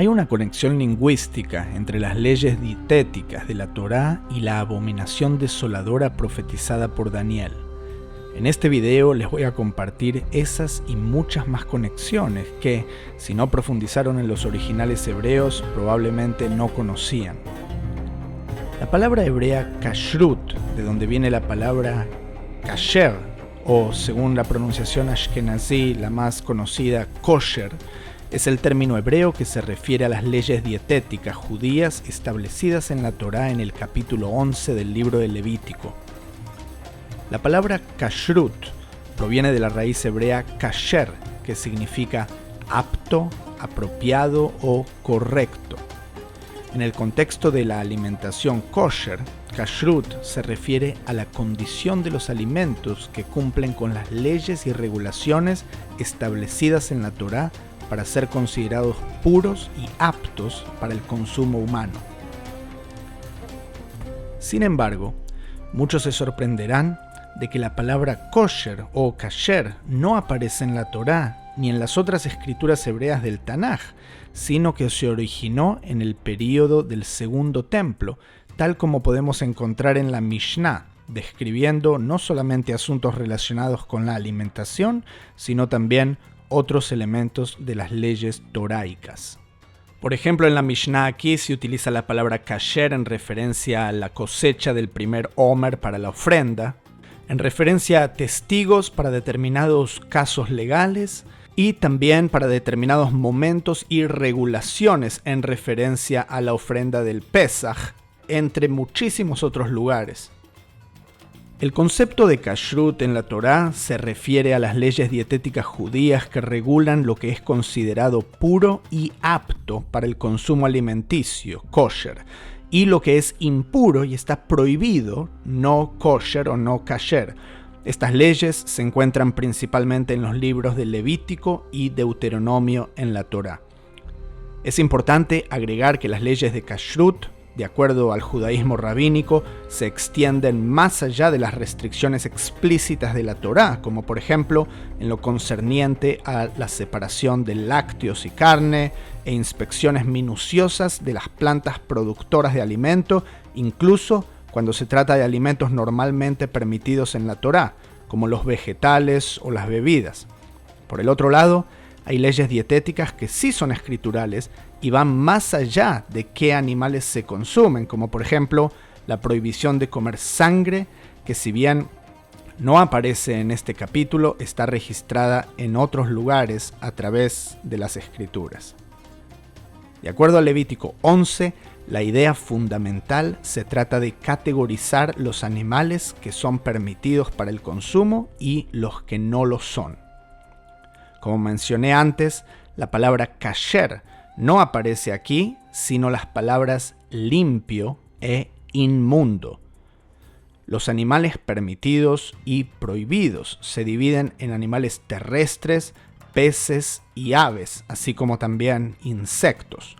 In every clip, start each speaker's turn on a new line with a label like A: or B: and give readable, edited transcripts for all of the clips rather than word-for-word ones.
A: Hay una conexión lingüística entre las leyes dietéticas de la Torá y la abominación desoladora profetizada por Daniel. En este video les voy a compartir esas y muchas más conexiones que, si no profundizaron en los originales hebreos, probablemente no conocían. La palabra hebrea kashrut, de donde viene la palabra kasher, o según la pronunciación ashkenazí, la más conocida, kosher, es el término hebreo que se refiere a las leyes dietéticas judías establecidas en la Torá en el capítulo 11 del libro de Levítico. La palabra kashrut proviene de la raíz hebrea kasher, que significa apto, apropiado o correcto. En el contexto de la alimentación kosher, kashrut se refiere a la condición de los alimentos que cumplen con las leyes y regulaciones establecidas en la Torá para ser considerados puros y aptos para el consumo humano. Sin embargo, muchos se sorprenderán de que la palabra kosher o kasher no aparece en la Torá ni en las otras escrituras hebreas del Tanaj, sino que se originó en el período del Segundo Templo, tal como podemos encontrar en la Mishnah, describiendo no solamente asuntos relacionados con la alimentación, sino también otros elementos de las leyes toraicas. Por ejemplo, en la Mishnah aquí se utiliza la palabra kasher en referencia a la cosecha del primer omer para la ofrenda, en referencia a testigos para determinados casos legales y también para determinados momentos y regulaciones en referencia a la ofrenda del Pesaj, entre muchísimos otros lugares. El concepto de kashrut en la Torá se refiere a las leyes dietéticas judías que regulan lo que es considerado puro y apto para el consumo alimenticio, kosher, y lo que es impuro y está prohibido, no kosher o no kasher. Estas leyes se encuentran principalmente en los libros de Levítico y Deuteronomio en la Torá. Es importante agregar que las leyes de kashrut, de acuerdo al judaísmo rabínico, se extienden más allá de las restricciones explícitas de la Torá, como por ejemplo en lo concerniente a la separación de lácteos y carne e inspecciones minuciosas de las plantas productoras de alimento, incluso cuando se trata de alimentos normalmente permitidos en la Torá, como los vegetales o las bebidas. Por el otro lado, hay leyes dietéticas que sí son escriturales y van más allá de qué animales se consumen, como por ejemplo la prohibición de comer sangre, que si bien no aparece en este capítulo, está registrada en otros lugares a través de las escrituras. De acuerdo a Levítico 11, la idea fundamental se trata de categorizar los animales que son permitidos para el consumo y los que no lo son. Como mencioné antes, la palabra kasher no aparece aquí, sino las palabras limpio e inmundo. Los animales permitidos y prohibidos se dividen en animales terrestres, peces y aves, así como también insectos.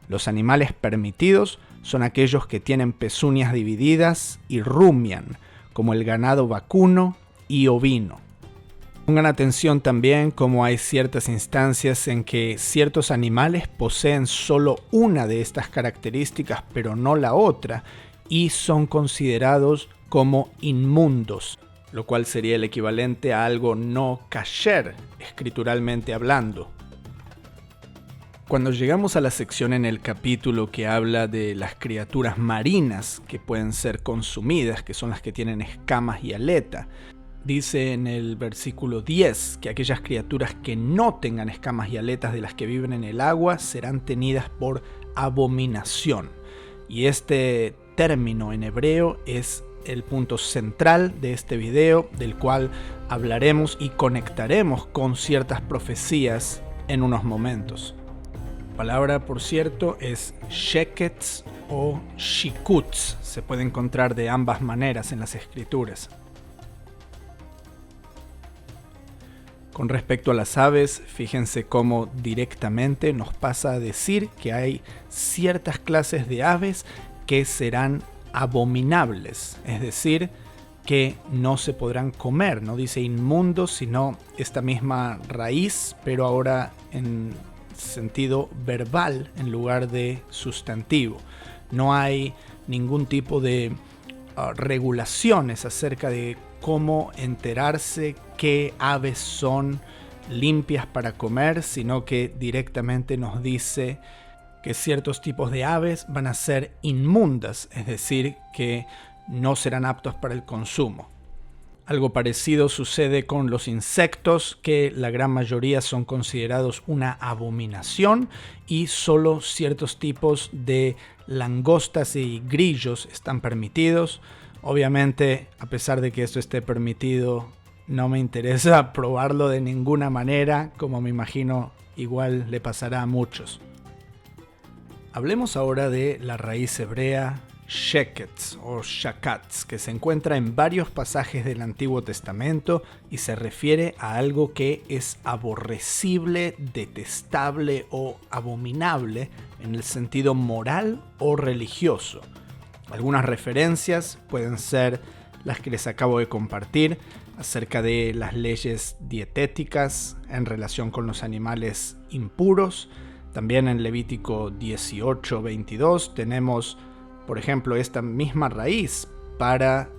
A: Los animales permitidos son aquellos que tienen pezuñas divididas y rumian, como el ganado vacuno y ovino. Pongan atención también como hay ciertas instancias en que ciertos animales poseen solo una de estas características, pero no la otra, y son considerados como inmundos, lo cual sería el equivalente a algo no kasher, escrituralmente hablando. Cuando llegamos a la sección en el capítulo que habla de las criaturas marinas que pueden ser consumidas, que son las que tienen escamas y aleta, dice en el versículo 10 que aquellas criaturas que no tengan escamas y aletas de las que viven en el agua serán tenidas por abominación. Y este término en hebreo es el punto central de este video, del cual hablaremos y conectaremos con ciertas profecías en unos momentos. La palabra, por cierto, es sheketz o shikutz. Se puede encontrar de ambas maneras en las escrituras. Con respecto a las aves, fíjense cómo directamente nos pasa a decir que hay ciertas clases de aves que serán abominables, es decir, que no se podrán comer. No dice inmundos, sino esta misma raíz, pero ahora en sentido verbal en lugar de sustantivo. No hay ningún tipo de regulaciones acerca de cómo enterarse qué aves son limpias para comer, sino que directamente nos dice que ciertos tipos de aves van a ser inmundas, es decir, que no serán aptos para el consumo. Algo parecido sucede con los insectos, que la gran mayoría son considerados una abominación y solo ciertos tipos de langostas y grillos están permitidos. Obviamente, a pesar de que esto esté permitido, no me interesa probarlo de ninguna manera, como me imagino igual le pasará a muchos. Hablemos ahora de la raíz hebrea sheketz o shakatz, que se encuentra en varios pasajes del Antiguo Testamento y se refiere a algo que es aborrecible, detestable o abominable en el sentido moral o religioso. Algunas referencias pueden ser las que les acabo de compartir acerca de las leyes dietéticas en relación con los animales impuros. También en Levítico 18:22 tenemos, por ejemplo, esta misma raíz para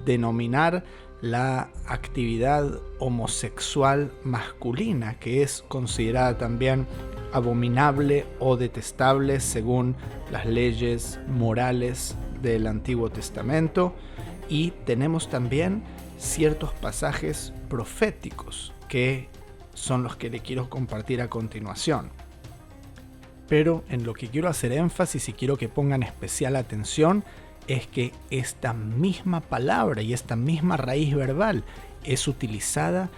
A: denominar la actividad homosexual masculina, que es considerada también abominable o detestable según las leyes morales del Antiguo Testamento. Y tenemos también ciertos pasajes proféticos que son los que le quiero compartir a continuación. Pero en lo que quiero hacer énfasis y quiero que pongan especial atención es que esta misma palabra y esta misma raíz verbal es utilizada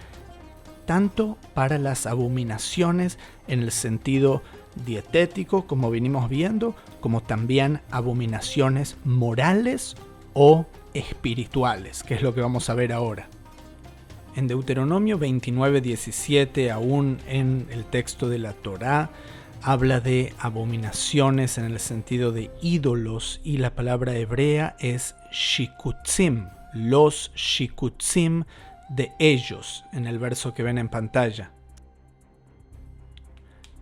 A: tanto para las abominaciones en el sentido dietético, como venimos viendo, como también abominaciones morales o espirituales, que es lo que vamos a ver ahora. En Deuteronomio 29:17, aún en el texto de la Torá, habla de abominaciones en el sentido de ídolos y la palabra hebrea es shikutzim, los shikutzim de ellos, en el verso que ven en pantalla.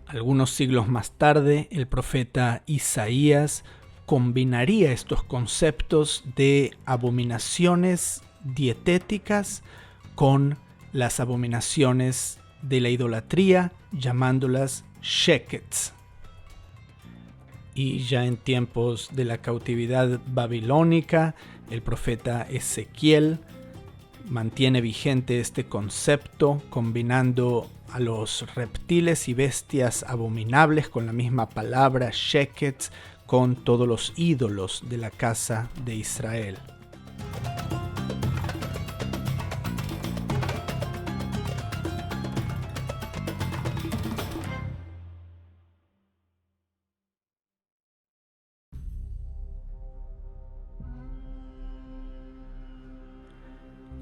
A: Algunos siglos más tarde, el profeta Isaías combinaría estos conceptos de abominaciones dietéticas con las abominaciones de la idolatría, llamándolas sheketz. Y ya en tiempos de la cautividad babilónica, el profeta Ezequiel mantiene vigente este concepto, combinando a los reptiles y bestias abominables con la misma palabra sheketz, con todos los ídolos de la casa de Israel.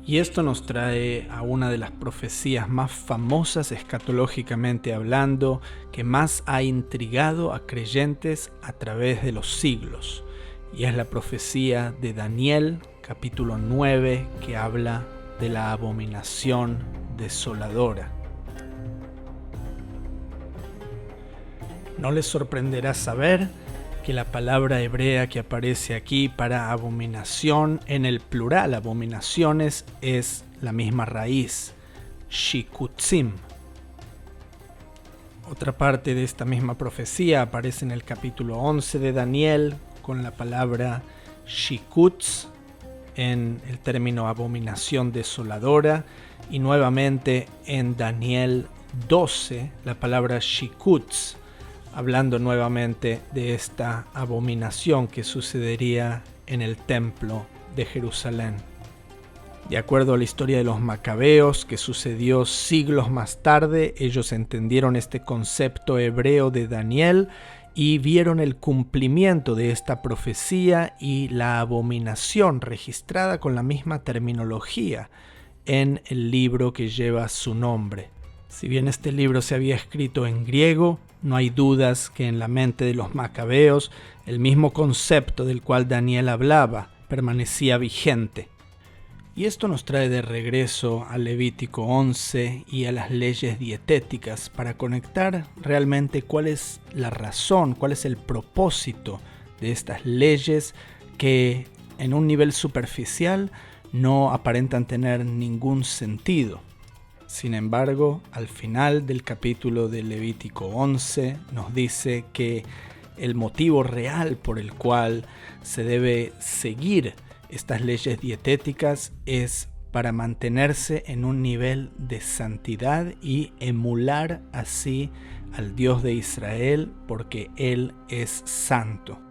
A: Y esto nos trae a una de las profecías más famosas escatológicamente hablando, que más ha intrigado a creyentes a través de los siglos. Y es la profecía de Daniel, capítulo 9, que habla de la abominación desoladora. No les sorprenderá saber que la palabra hebrea que aparece aquí para abominación en el plural, abominaciones, es la misma raíz, shikutzim. Otra parte de esta misma profecía aparece en el capítulo 11 de Daniel con la palabra shikutz en el término abominación desoladora, y nuevamente en Daniel 12 la palabra shikutz, hablando nuevamente de esta abominación que sucedería en el templo de Jerusalén. De acuerdo a la historia de los macabeos, que sucedió siglos más tarde, ellos entendieron este concepto hebreo de Daniel y vieron el cumplimiento de esta profecía y la abominación registrada con la misma terminología en el libro que lleva su nombre. Si bien este libro se había escrito en griego, no hay dudas que en la mente de los macabeos el mismo concepto del cual Daniel hablaba permanecía vigente. Y esto nos trae de regreso al Levítico 11 y a las leyes dietéticas para conectar realmente cuál es la razón, cuál es el propósito de estas leyes que en un nivel superficial no aparentan tener ningún sentido. Sin embargo, al final del capítulo de Levítico 11 nos dice que el motivo real por el cual se debe seguir estas leyes dietéticas es para mantenerse en un nivel de santidad y emular así al Dios de Israel, porque Él es santo.